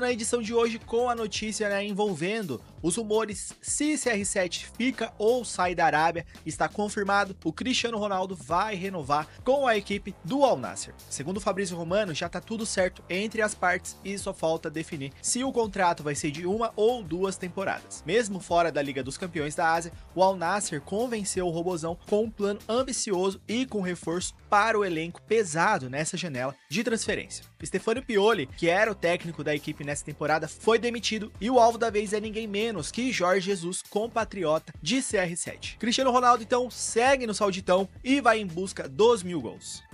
Na edição de hoje com a notícia, né, envolvendo os rumores se CR7 fica ou sai da Arábia. Está confirmado, o Cristiano Ronaldo vai renovar com a equipe do Al Nassr. Segundo o Fabrício Romano, já tá tudo certo entre as partes e só falta definir se o contrato vai ser de 1 ou 2 temporadas. Mesmo fora da Liga dos Campeões da Ásia, o Al Nassr convenceu o Robozão com um plano ambicioso e com reforço para o elenco pesado nessa janela de transferência. Stefano Pioli, que era o técnico da equipe nessa temporada, foi demitido e o alvo da vez é ninguém menos que Jorge Jesus, compatriota de CR7. Cristiano Ronaldo então segue no Sauditão e vai em busca dos 1000 gols.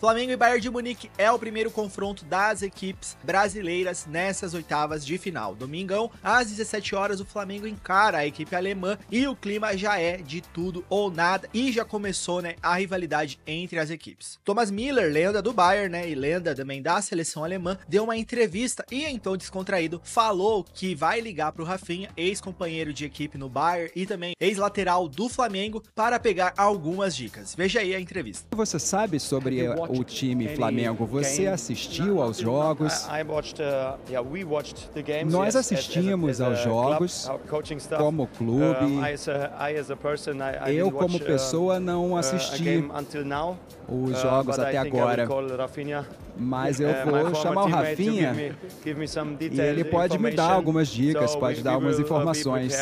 Flamengo e Bayern de Munique é o primeiro confronto das equipes brasileiras nessas oitavas de final. Domingão, às 17 horas, o Flamengo encara a equipe alemã e o clima já é de tudo ou nada e já começou, né, a rivalidade entre as equipes. Thomas Müller, lenda do Bayern, né, e lenda também da seleção alemã, deu uma entrevista e então descontraído falou que vai ligar para o Rafinha, ex-companheiro de equipe no Bayern e também ex-lateral do Flamengo, para pegar algumas dicas. Veja aí a entrevista. Você sabe sobre o time Flamengo? Você assistiu aos jogos? Nós assistimos aos jogos como clube. Eu, como pessoa, não assisti os jogos até agora. Mas eu vou chamar o Rafinha e ele pode me dar algumas dicas, pode dar algumas informações.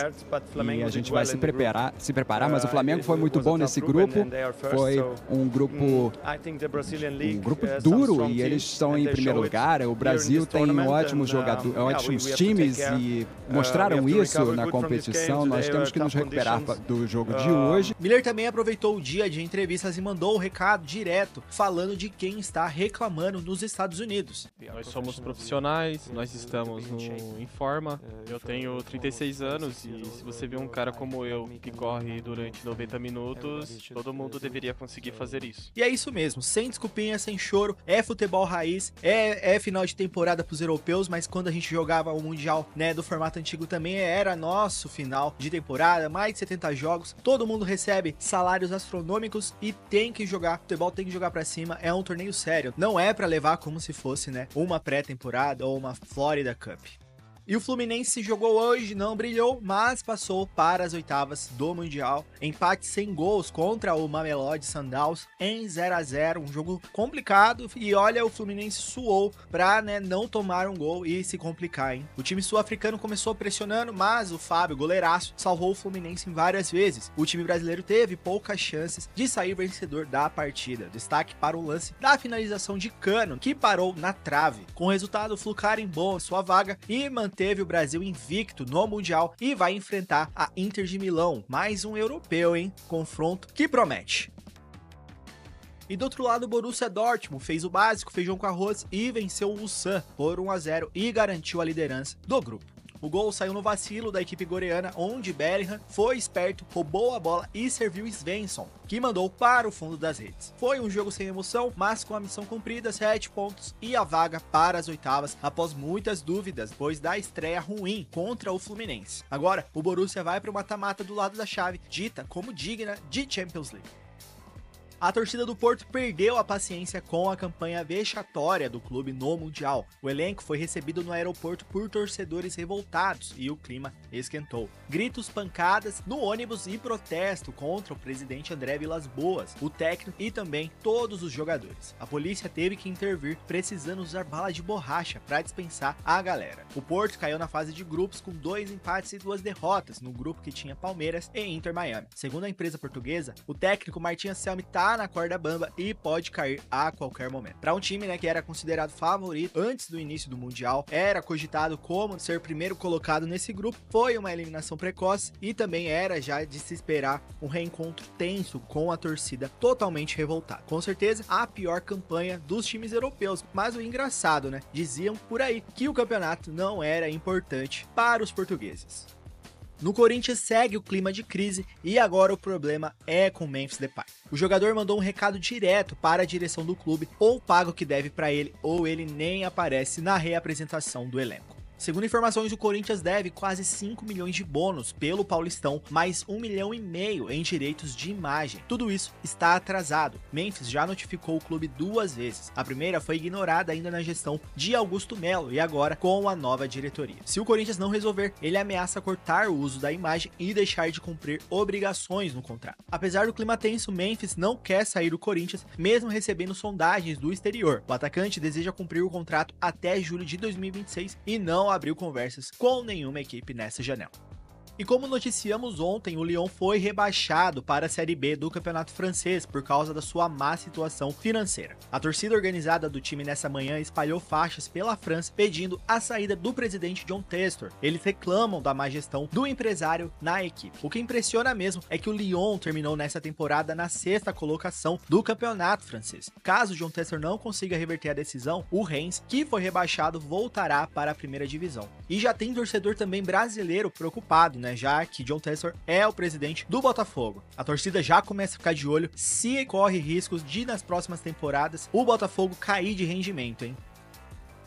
E a gente vai se preparar, mas o Flamengo foi muito bom nesse grupo. Foi um grupo duro e eles estão em primeiro lugar. O Brasil tem ótimos jogadores, ótimos times e mostraram isso na competição. Nós temos que nos recuperar do jogo de hoje. Miller também aproveitou o dia de entrevistas e mandou um recado direto falando de quem está reclamando nos Estados Unidos. Nós somos profissionais, nós estamos em forma. Eu tenho 36 anos e se você vê um cara como eu que corre durante 90 minutos, todo mundo deveria conseguir fazer isso. E é isso mesmo, sem desculpinha, sem choro, é futebol raiz, é final de temporada pros europeus, mas quando a gente jogava o Mundial, né, do formato antigo também era nosso final de temporada, mais de 70 jogos, todo mundo recebe salários astronômicos e tem que jogar, futebol tem que jogar pra cima, é um torneio sério, não é pra levar como se fosse, né, uma pré-temporada ou uma Florida Cup. E o Fluminense jogou hoje, não brilhou, mas passou para as oitavas do Mundial. Empate sem gols contra o Mamelodi Sundowns em 0-0, um jogo complicado. E olha, o Fluminense suou para, né, não tomar um gol e se complicar, hein? O time sul-africano começou pressionando, mas o Fábio, goleiraço, salvou o Fluminense em várias vezes. O time brasileiro teve poucas chances de sair vencedor da partida. Destaque para o lance da finalização de Cano, que parou na trave. Com o resultado, o Flu carimbou sua vaga e manteve o Brasil invicto no Mundial e vai enfrentar a Inter de Milão, mais um europeu, hein? Confronto que promete. E do outro lado, o Borussia Dortmund fez o básico, feijão com arroz e venceu o Ulsan por 1-0 e garantiu a liderança do grupo. O gol saiu no vacilo da equipe coreana, onde Bellingham foi esperto, roubou a bola e serviu Svensson, que mandou para o fundo das redes. Foi um jogo sem emoção, mas com a missão cumprida, 7 pontos e a vaga para as oitavas, após muitas dúvidas, depois da estreia ruim contra o Fluminense. Agora, o Borussia vai para o mata-mata do lado da chave, dita como digna de Champions League. A torcida do Porto perdeu a paciência com a campanha vexatória do clube no Mundial. O elenco foi recebido no aeroporto por torcedores revoltados e o clima esquentou. Gritos, pancadas no ônibus e protesto contra o presidente André Vilas-Boas, o técnico e também todos os jogadores. A polícia teve que intervir, precisando usar bala de borracha para dispensar a galera. O Porto caiu na fase de grupos com 2 empates e 2 derrotas, no grupo que tinha Palmeiras e Inter Miami. Segundo a imprensa portuguesa, o técnico Martin Anselmi na corda bamba e pode cair a qualquer momento. Para um time, né, que era considerado favorito antes do início do Mundial, era cogitado como ser primeiro colocado nesse grupo, foi uma eliminação precoce e também era já de se esperar um reencontro tenso com a torcida totalmente revoltada. Com certeza, a pior campanha dos times europeus, mas o engraçado, né, diziam por aí que o campeonato não era importante para os portugueses. No Corinthians segue o clima de crise e agora o problema é com Memphis Depay. O jogador mandou um recado direto para a direção do clube, ou paga o que deve para ele, ou ele nem aparece na reapresentação do elenco. Segundo informações, o Corinthians deve quase 5 milhões de bônus pelo Paulistão, mais 1,5 milhão em direitos de imagem. Tudo isso está atrasado. Memphis já notificou o clube 2 vezes. A primeira foi ignorada ainda na gestão de Augusto Melo e agora com a nova diretoria. Se o Corinthians não resolver, ele ameaça cortar o uso da imagem e deixar de cumprir obrigações no contrato. Apesar do clima tenso, Memphis não quer sair do Corinthians, mesmo recebendo sondagens do exterior. O atacante deseja cumprir o contrato até julho de 2026 e não abriu conversas com nenhuma equipe nessa janela. E como noticiamos ontem, o Lyon foi rebaixado para a Série B do Campeonato Francês por causa da sua má situação financeira. A torcida organizada do time nessa manhã espalhou faixas pela França pedindo a saída do presidente John Textor. Eles reclamam da má gestão do empresário na equipe. O que impressiona mesmo é que o Lyon terminou nessa temporada na 6ª colocação do Campeonato Francês. Caso John Textor não consiga reverter a decisão, o Reims, que foi rebaixado, voltará para a primeira divisão. E já tem torcedor também brasileiro preocupado, né? Já que John Textor é o presidente do Botafogo. A torcida já começa a ficar de olho se corre riscos de, nas próximas temporadas, o Botafogo cair de rendimento, hein?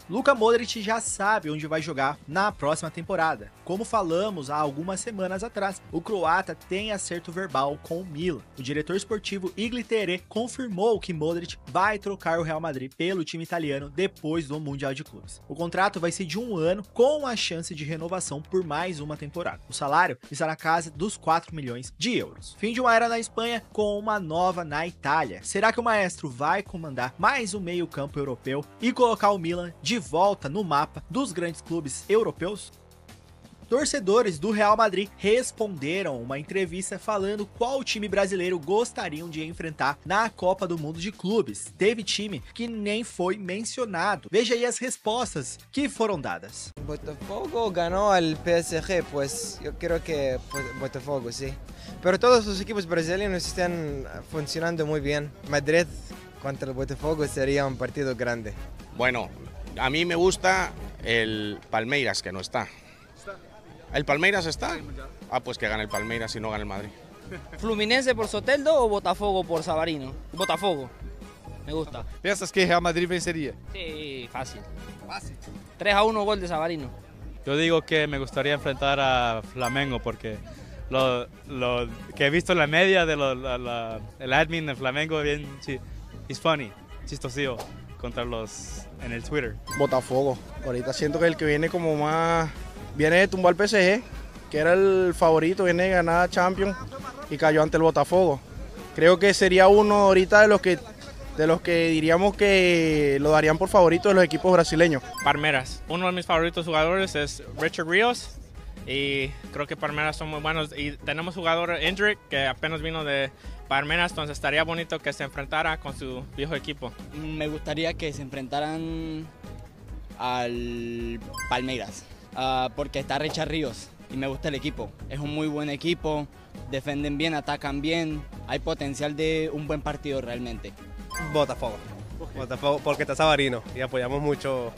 Luka Modric já sabe onde vai jogar na próxima temporada. Como falamos há algumas semanas atrás, o croata tem acerto verbal com o Milan. O diretor esportivo Igor Teré confirmou que Modric vai trocar o Real Madrid pelo time italiano depois do Mundial de Clubes. O contrato vai ser de 1 ano, com a chance de renovação por mais uma temporada. O salário está na casa dos 4 milhões de euros. Fim de uma era na Espanha com uma nova na Itália. Será que o maestro vai comandar mais um meio-campo europeu e colocar o Milan de volta no mapa dos grandes clubes europeus? Torcedores do Real Madrid responderam uma entrevista falando qual time brasileiro gostariam de enfrentar na Copa do Mundo de Clubes. Teve time que nem foi mencionado. Veja aí as respostas que foram dadas. Botafogo ganó al PSG, pues yo creo que Botafogo, sí. Pero todos los equipos brasileños están funcionando muy bien. Madrid contra el Botafogo sería un partido grande. Bueno, a mí me gusta el Palmeiras, que no está. ¿El Palmeiras está? Ah, pues que gane el Palmeiras y no gane el Madrid. ¿Fluminense por Soteldo o Botafogo por Savarino? Botafogo, me gusta. ¿Piensas que Real Madrid vencería? Sí, fácil. ¿Fácil? 3-1 gol de Savarino. Yo digo que me gustaría enfrentar a Flamengo porque lo que he visto en la media de el admin de Flamengo bien es funny, chistosillo contra los en el Twitter. Botafogo. Ahorita siento que el que viene como más viene de tumbar al PSG, que era el favorito, viene de ganar Champions y cayó ante el Botafogo. Creo que sería uno ahorita de los que diríamos que lo darían por favorito de los equipos brasileños. Palmeiras. Uno de mis favoritos jugadores es Richard Ríos y creo que Palmeiras son muy buenos y tenemos jugador Hendrick que apenas vino de Palmeiras, entonces estaría bonito que se enfrentara con su viejo equipo. Me gustaría que se enfrentaran al Palmeiras. Porque está Richard Ríos y me gusta el equipo. Es un muy buen equipo, defienden bien, atacan bien, hay potencial de un buen partido realmente. Botafogo. Botafogo porque está Savarino y apoyamos mucho